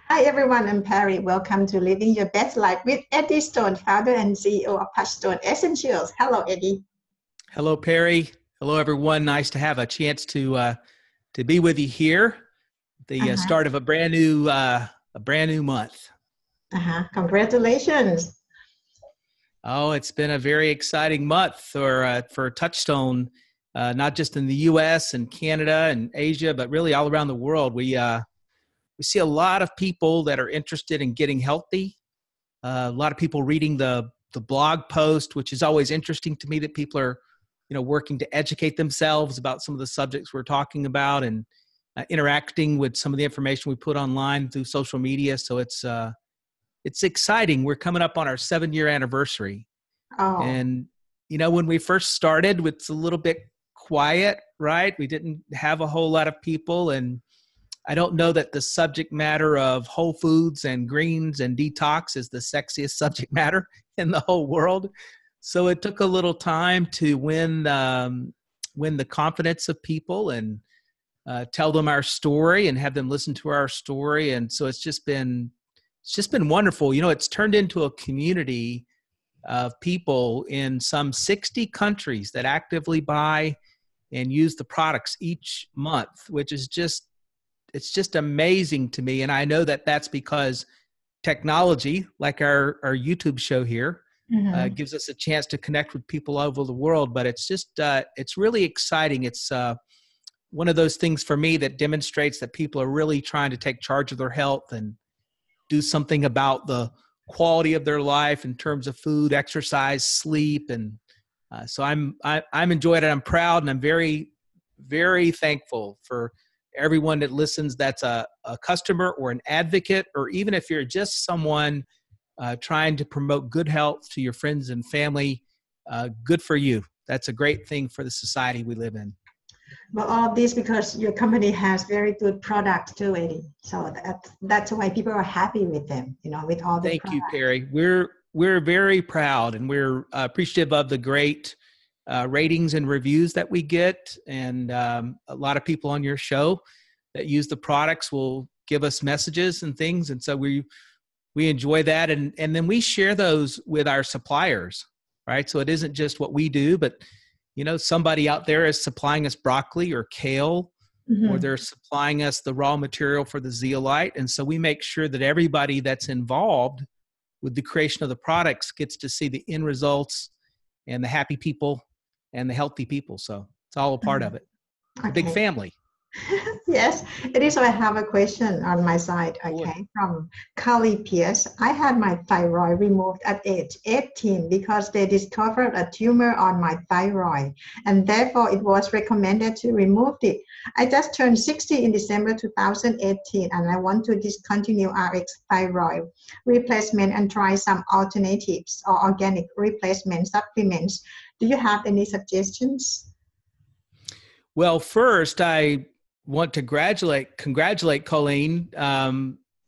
Hi everyone, I'm Perry. Welcome to Living Your Best Life with Eddie Stone, founder and CEO of Stone Essentials. Hello, Eddie. Hello, Perry. Hello, everyone. Nice to have a chance to be with you here. The Uh-huh. start of a brand new month. Congratulations. Oh, it's been a very exciting month for Touchstone, not just in the U.S. and Canada and Asia, but really all around the world. We see a lot of people that are interested in getting healthy. A lot of people reading the blog post, which is always interesting to me that people are, working to educate themselves about some of the subjects we're talking about and interacting with some of the information we put online through social media. So it's exciting. We're coming up on our 7-year anniversary. Oh, And, when we first started, it's a little bit quiet, right? We didn't have a whole lot of people. And I don't know that the subject matter of whole foods and greens and detox is the sexiest subject matter in the whole world. So it took a little time to win the confidence of people and tell them our story and have them listen to our story. And so it's just been wonderful. It's turned into a community of people in some 60 countries that actively buy and use the products each month, which is it's just amazing to me. And I know that that's because technology, like our YouTube show here, mhm. gives us a chance to connect with people all over the world. But it's really exciting. It's one of those things for me that demonstrates that people are really trying to take charge of their health and do something about the quality of their life in terms of food, exercise, sleep. And so I'm enjoying it. I'm proud, and I'm very, very thankful for everyone that listens that's a customer or an advocate, or even if you're just someone trying to promote good health to your friends and family. Good for you. That's a great thing for the society we live in. Well, all this because your company has very good products too, Eddie. So that's why people are happy with them, with all the Thank you, products. Perry. We're very proud, and we're appreciative of the great ratings and reviews that we get. And a lot of people on your show that use the products will give us messages and things, and so we enjoy that. And then we share those with our suppliers, right? So it isn't just what we do, but somebody out there is supplying us broccoli or kale, or Mhm. they're supplying us the raw material for the zeolite. And so we make sure that everybody that's involved with the creation of the products gets to see the end results and the happy people and the healthy people. So it's all a part of it. It's a big Okay. family. Yes, it is. I have a question on my side, Sure. okay, from Carly Pierce. I had my thyroid removed at age 18 because they discovered a tumor on my thyroid, and therefore it was recommended to remove it. I just turned 60 in December 2018, and I want to discontinue RX thyroid replacement and try some alternatives or organic replacement supplements. Do you have any suggestions? Well, first, I want to congratulate Colleen.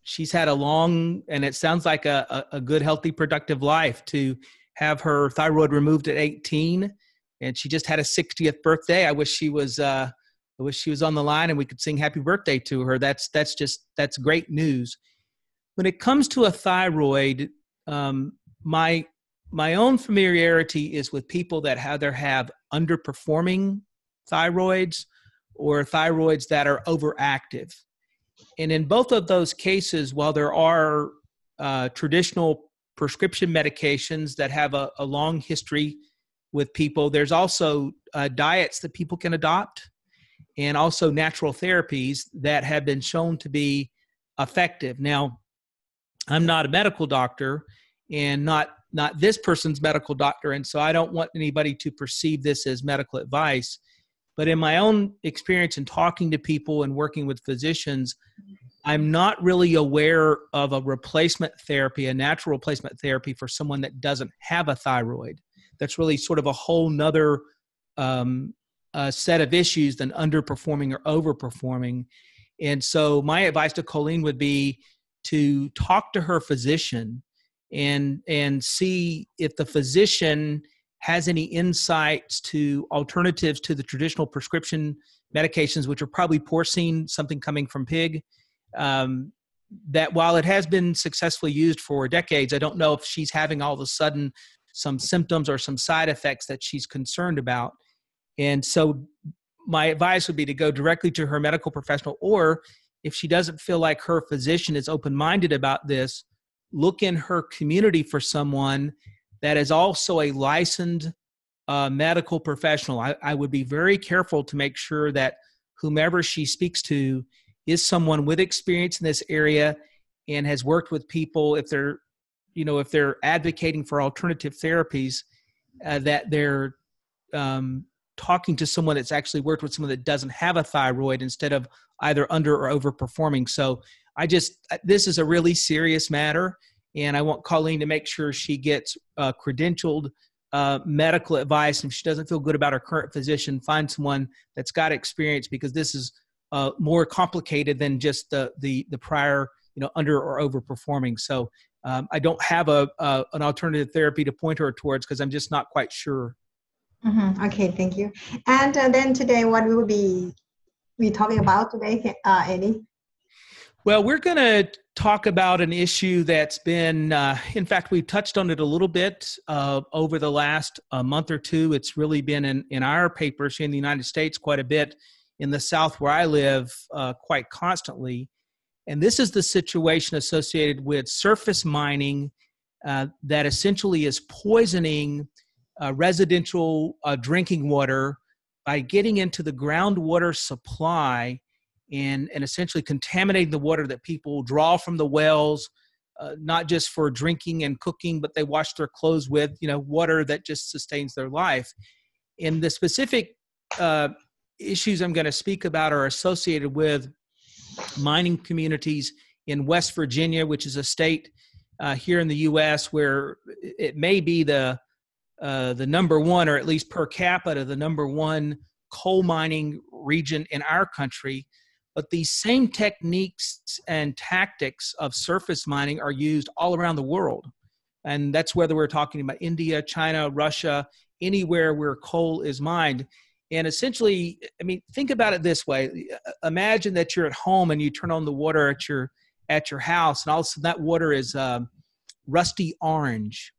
She's had a long, and it sounds like a good, healthy, productive life to have her thyroid removed at 18, and she just had a 60th birthday. I wish she was on the line and we could sing happy birthday to her. That's great news. When it comes to a thyroid, um, my my own familiarity is with people that either have underperforming thyroids or thyroids that are overactive. And in both of those cases, while there are traditional prescription medications that have a long history with people, there's also diets that people can adopt, and also natural therapies that have been shown to be effective. Now, I'm not a medical doctor, and not this person's medical doctor, and so I don't want anybody to perceive this as medical advice. But in my own experience in talking to people and working with physicians, I'm not really aware of a replacement therapy, a natural replacement therapy for someone that doesn't have a thyroid. That's really sort of a whole nother set of issues than underperforming or overperforming. And so my advice to Colleen would be to talk to her physician and see if the physician has any insights to alternatives to the traditional prescription medications, which are probably porcine, something coming from pig, um, that while it has been successfully used for decades, I don't know if she's having all of a sudden some symptoms or some side effects that she's concerned about. And so my advice would be to go directly to her medical professional, or if she doesn't feel like her physician is open-minded about this, look in her community for someone that is also a licensed medical professional. I would be very careful to make sure that whomever she speaks to is someone with experience in this area and has worked with people, if they're advocating for alternative therapies, that they're talking to someone that's actually worked with someone that doesn't have a thyroid instead of either under or overperforming. So this is a really serious matter, and I want Colleen to make sure she gets credentialed medical advice. And if she doesn't feel good about her current physician, find someone that's got experience, because this is more complicated than just the prior, under or overperforming. So I don't have an alternative therapy to point her towards because I'm just not quite sure. Mm-hmm. Okay, thank you. And then today, what we will be talking about today, Eddie? Well, we're going to talk about an issue that's been, in fact, we've touched on it a little bit over the last month or two. It's really been in our papers here in the United States quite a bit, in the South where I live quite constantly. And this is the situation associated with surface mining that essentially is poisoning residential drinking water by getting into the groundwater supply and essentially contaminating the water that people draw from the wells, not just for drinking and cooking, but they wash their clothes with, water that just sustains their life. And the specific issues I'm going to speak about are associated with mining communities in West Virginia, which is a state here in the U.S. where it may be the number one, or at least per capita, the number one coal mining region in our country. But these same techniques and tactics of surface mining are used all around the world. And that's whether we're talking about India, China, Russia, anywhere where coal is mined. And essentially, think about it this way. Imagine that you're at home and you turn on the water at your house, and all of a sudden that water is rusty orange.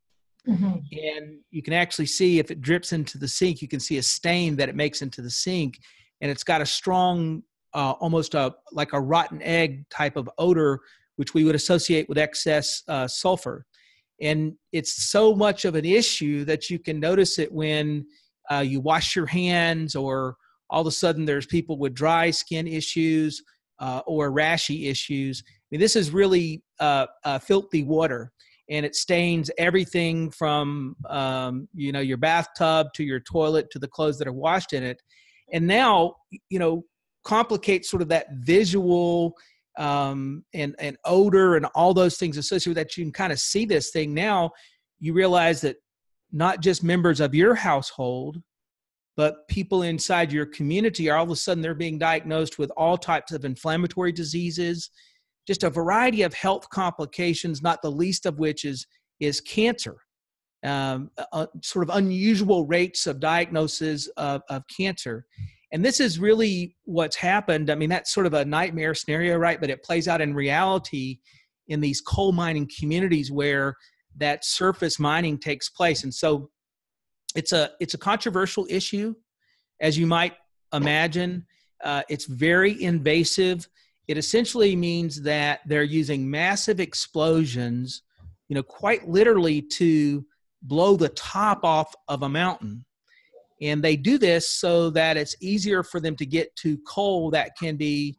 Mm-hmm. And you can actually see, if it drips into the sink, you can see a stain that it makes into the sink. And it's got a strong, almost like a rotten egg type of odor, which we would associate with excess sulfur. And it's so much of an issue that you can notice it when you wash your hands, or all of a sudden there's people with dry skin issues or rashy issues. This is really filthy water, and it stains everything from your bathtub to your toilet to the clothes that are washed in it. And now, complicates sort of that visual and odor and all those things associated with that. You can kind of see this thing now. You realize that not just members of your household, but people inside your community are all of a sudden, they're being diagnosed with all types of inflammatory diseases, just a variety of health complications, not the least of which is cancer. Sort of unusual rates of diagnosis of cancer. And this is really what's happened. That's sort of a nightmare scenario, right? But it plays out in reality in these coal mining communities where that surface mining takes place. And so it's a controversial issue, as you might imagine. It's very invasive. It essentially means that they're using massive explosions, quite literally, to blow the top off of a mountain. And they do this so that it's easier for them to get to coal that can be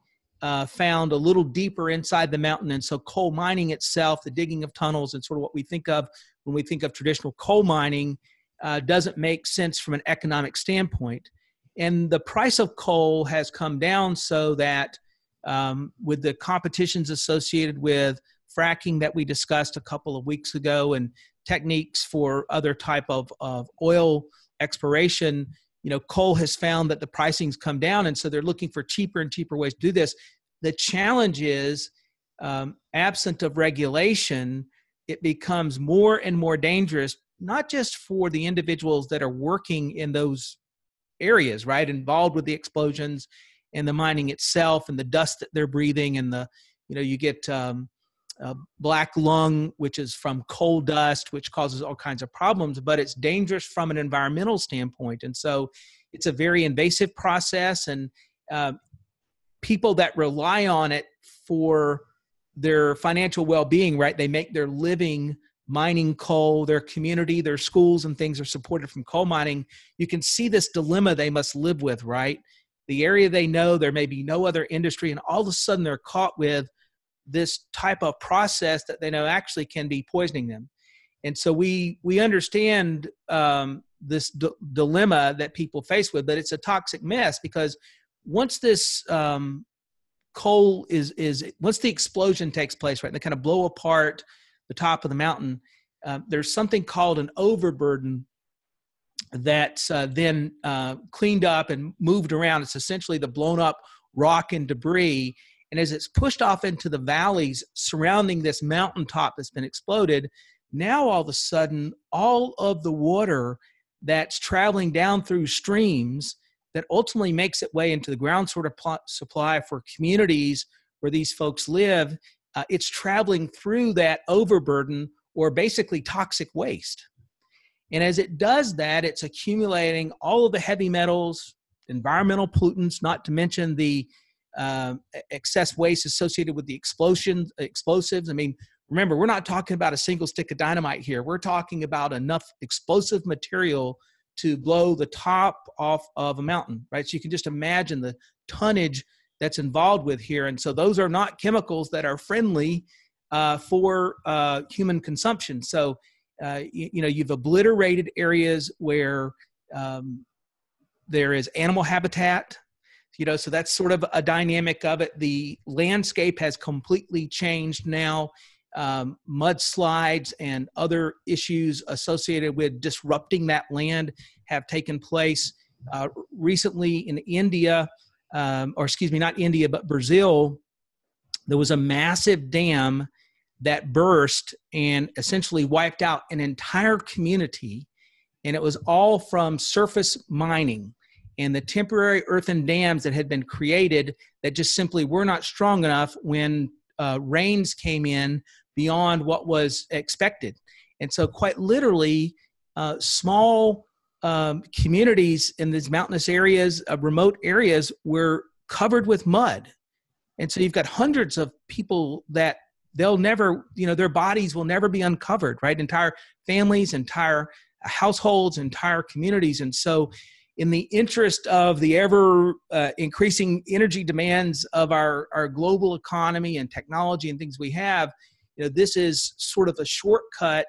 found a little deeper inside the mountain. And so coal mining itself, the digging of tunnels, and sort of what we think of when we think of traditional coal mining, doesn't make sense from an economic standpoint. And the price of coal has come down so that with the competitions associated with fracking that we discussed a couple of weeks ago, and techniques for other type of oil exploration, coal has found that the pricing's come down. And so they're looking for cheaper and cheaper ways to do this. The challenge is, absent of regulation, it becomes more and more dangerous, not just for the individuals that are working in those areas, right, involved with the explosions and the mining itself and the dust that they're breathing and the You get black lung, which is from coal dust, which causes all kinds of problems, but it's dangerous from an environmental standpoint. And so it's a very invasive process, and people that rely on it for their financial well-being, right? They make their living mining coal, their community, their schools and things are supported from coal mining. You can see this dilemma they must live with, right? The area they know, there may be no other industry, and all of a sudden they're caught with this type of process that they know actually can be poisoning them. And so we understand this dilemma that people face with, but it's a toxic mess, because once this coal once the explosion takes place, right, and they kind of blow apart the top of the mountain, there's something called an overburden that's then cleaned up and moved around. It's essentially the blown up rock and debris. And as it's pushed off into the valleys surrounding this mountaintop that's been exploded, now all of a sudden, all of the water that's traveling down through streams that ultimately makes its way into the ground sort of supply for communities where these folks live, it's traveling through that overburden, or basically toxic waste. And as it does that, it's accumulating all of the heavy metals, environmental pollutants, not to mention the excess waste associated with the explosives. I mean, remember, we're not talking about a single stick of dynamite here. We're talking about enough explosive material to blow the top off of a mountain, right? So you can just imagine the tonnage that's involved with here. And so those are not chemicals that are friendly for human consumption. So, you've obliterated areas where there is animal habitat, so that's sort of a dynamic of it. The landscape has completely changed now. Mudslides and other issues associated with disrupting that land have taken place. Recently in India, not India, but Brazil, there was a massive dam that burst and essentially wiped out an entire community. And it was all from surface mining and the temporary earthen dams that had been created that just simply were not strong enough when rains came in beyond what was expected. And so quite literally, small communities in these mountainous areas, remote areas, were covered with mud. And so you've got hundreds of people that they'll never, their bodies will never be uncovered, right? Entire families, entire households, entire communities. And so in the interest of the ever increasing energy demands of our global economy and technology and things we have, this is sort of a shortcut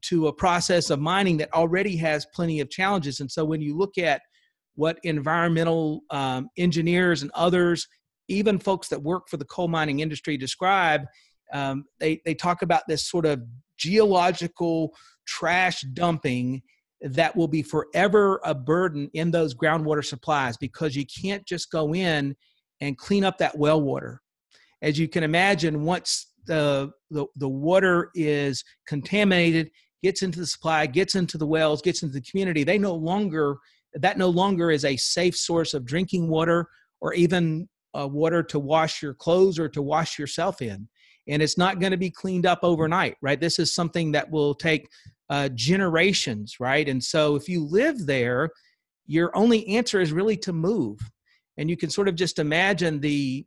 to a process of mining that already has plenty of challenges. And so when you look at what environmental engineers and others, even folks that work for the coal mining industry, describe, they talk about this sort of geological trash dumping that will be forever a burden in those groundwater supplies, because you can't just go in and clean up that well water. As you can imagine, once the water is contaminated, gets into the supply, gets into the wells, gets into the community, that no longer is a safe source of drinking water, or even water to wash your clothes or to wash yourself in. And it's not going to be cleaned up overnight, right? This is something that will take generations, right? And so if you live there, your only answer is really to move. And you can sort of just imagine the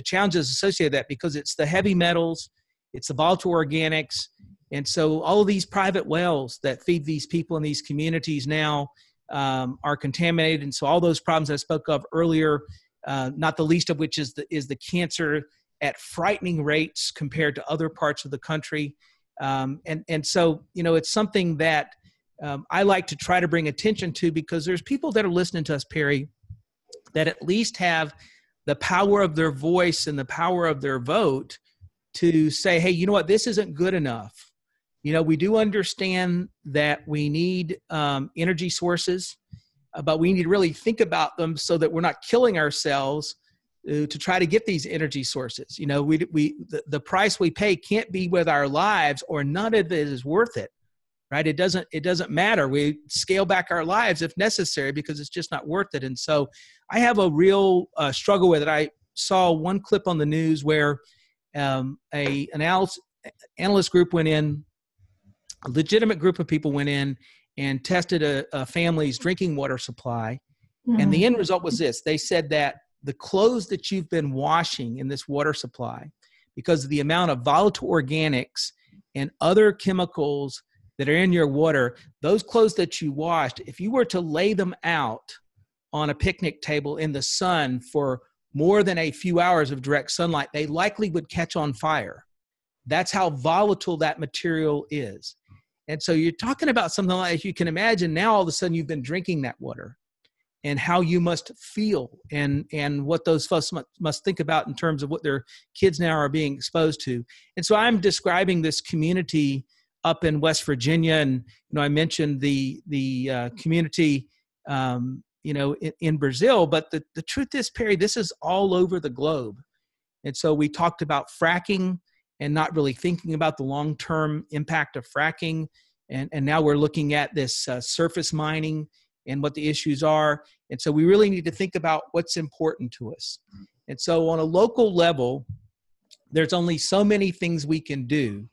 challenges associated with that, because it's the heavy metals, it's the volatile organics. And so all of these private wells that feed these people in these communities now are contaminated. And so all those problems I spoke of earlier, not the least of which is the cancer at frightening rates compared to other parts of the country. And so, it's something that I like to try to bring attention to, because there's people that are listening to us, Perry, that at least have the power of their voice and the power of their vote to say, hey, you know what, this isn't good enough. We do understand that we need energy sources, but we need to really think about them so that we're not killing ourselves to try to get these energy sources. The price we pay can't be with our lives, or none of it is worth it, right? It doesn't matter. We scale back our lives if necessary, because it's just not worth it. And so I have a real struggle with it. saw one clip on the news where an analyst group went in, a legitimate group of people went in and tested a family's drinking water supply. And the end result was this. They said that the clothes that you've been washing in this water supply, because of the amount of volatile organics and other chemicals that are in your water, those clothes that you washed, if you were to lay them out on a picnic table in the sun for more than a few hours of direct sunlight, they likely would catch on fire. That's how volatile that material is. And so you're talking about something like, you can imagine now all of a sudden you've been drinking that water and how you must feel and what those folks must think about in terms of what their kids now are being exposed to. And so I'm describing this community up in West Virginia. And, I mentioned the community, in Brazil, but the truth is, Perry, this is all over the globe. And so we talked about fracking and not really thinking about the long-term impact of fracking. And now we're looking at this surface mining and what the issues are. And so we really need to think about what's important to us. And so on a local level, there's only so many things we can do.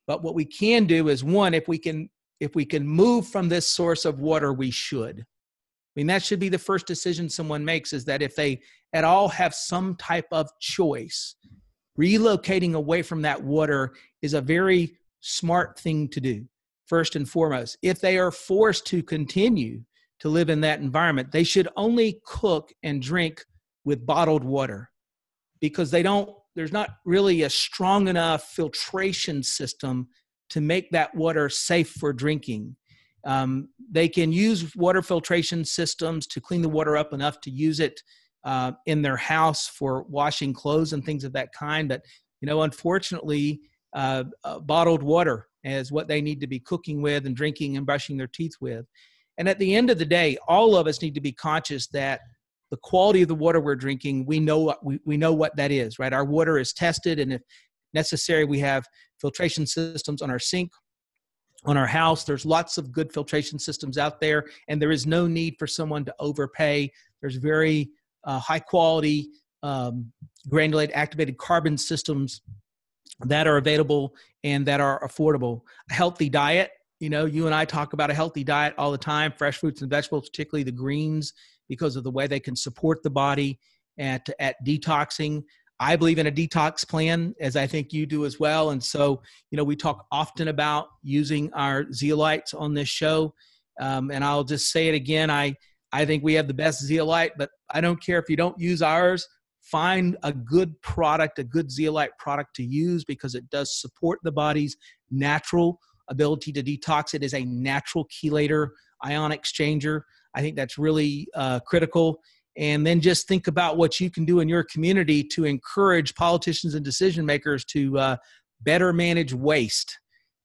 But what we can do is, one, if we can move from this source of water, we should. I mean, that should be the first decision someone makes, is that if they at all have some type of choice, relocating away from that water is a very smart thing to do, first and foremost. If they are forced to continue to live in that environment, they should only cook and drink with bottled water, because there's not really a strong enough filtration system to make that water safe for drinking. They can use water filtration systems to clean the water up enough to use it in their house for washing clothes and things of that kind. But, unfortunately, bottled water is what they need to be cooking with and drinking and brushing their teeth with. And at the end of the day, all of us need to be conscious that the quality of the water we're drinking, we know what that is, right? Our water is tested, and if necessary, we have filtration systems on our sink, on our house. There's lots of good filtration systems out there, and there is no need for someone to overpay. There's very high quality granulated activated carbon systems that are available and that are affordable. A healthy diet, you and I talk about a healthy diet all the time, fresh fruits and vegetables, particularly the greens, because of the way they can support the body at detoxing. I believe in a detox plan, as I think you do as well. And so, we talk often about using our zeolites on this show. And I'll just say it again. I think we have the best zeolite, but I don't care if you don't use ours. Find a good product, a good zeolite product to use, because it does support the body's natural ability to detox. It is a natural chelator, ion exchanger. I think that's really critical. And then just think about what you can do in your community to encourage politicians and decision makers to better manage waste,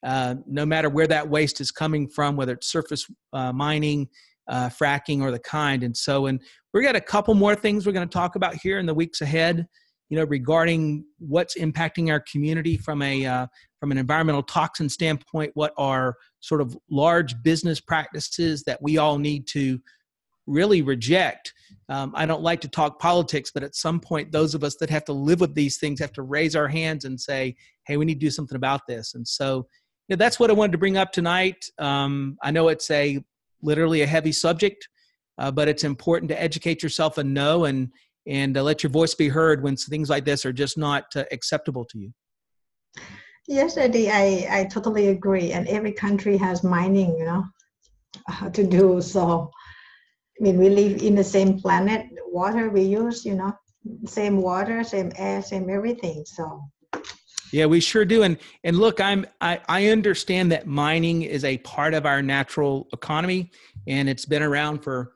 no matter where that waste is coming from, whether it's surface mining, fracking, or the kind. And we've got a couple more things we're going to talk about here in the weeks ahead, regarding what's impacting our community from an environmental toxin standpoint, what are sort of large business practices that we all need to really reject. I don't like to talk politics, but at some point, those of us that have to live with these things have to raise our hands and say, hey, we need to do something about this. And so that's what I wanted to bring up tonight. I know it's literally a heavy subject, but it's important to educate yourself and know and let your voice be heard when things like this are just not acceptable to you. Yes, Eddie, I totally agree. And every country has mining, to do. So, we live in the same planet. Water we use, same water, same air, same everything. So. Yeah, we sure do. And look, I understand that mining is a part of our natural economy, and it's been around for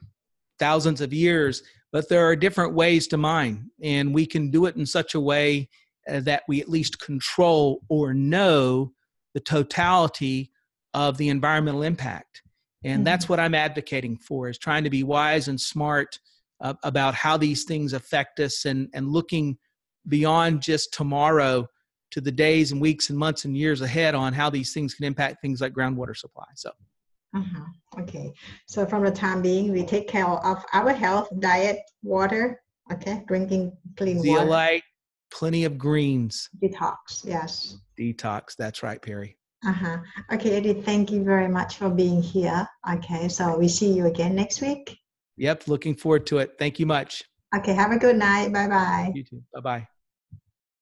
thousands of years. But there are different ways to mine, and we can do it in such a way that we at least control or know the totality of the environmental impact. And that's what I'm advocating for, is trying to be wise and smart about how these things affect us, and looking beyond just tomorrow to the days and weeks and months and years ahead on how these things can impact things like groundwater supply. So. Okay. So from the time being, we take care of our health, diet, water, Okay, drinking clean water. Zeolite, plenty of greens. Detox, yes. Detox. That's right, Perry. Uh-huh. Okay, Eddie, thank you very much for being here. Okay, so we see you again next week. Yep, looking forward to it. Thank you much. Okay, have a good night. Bye-bye. You too. Bye-bye.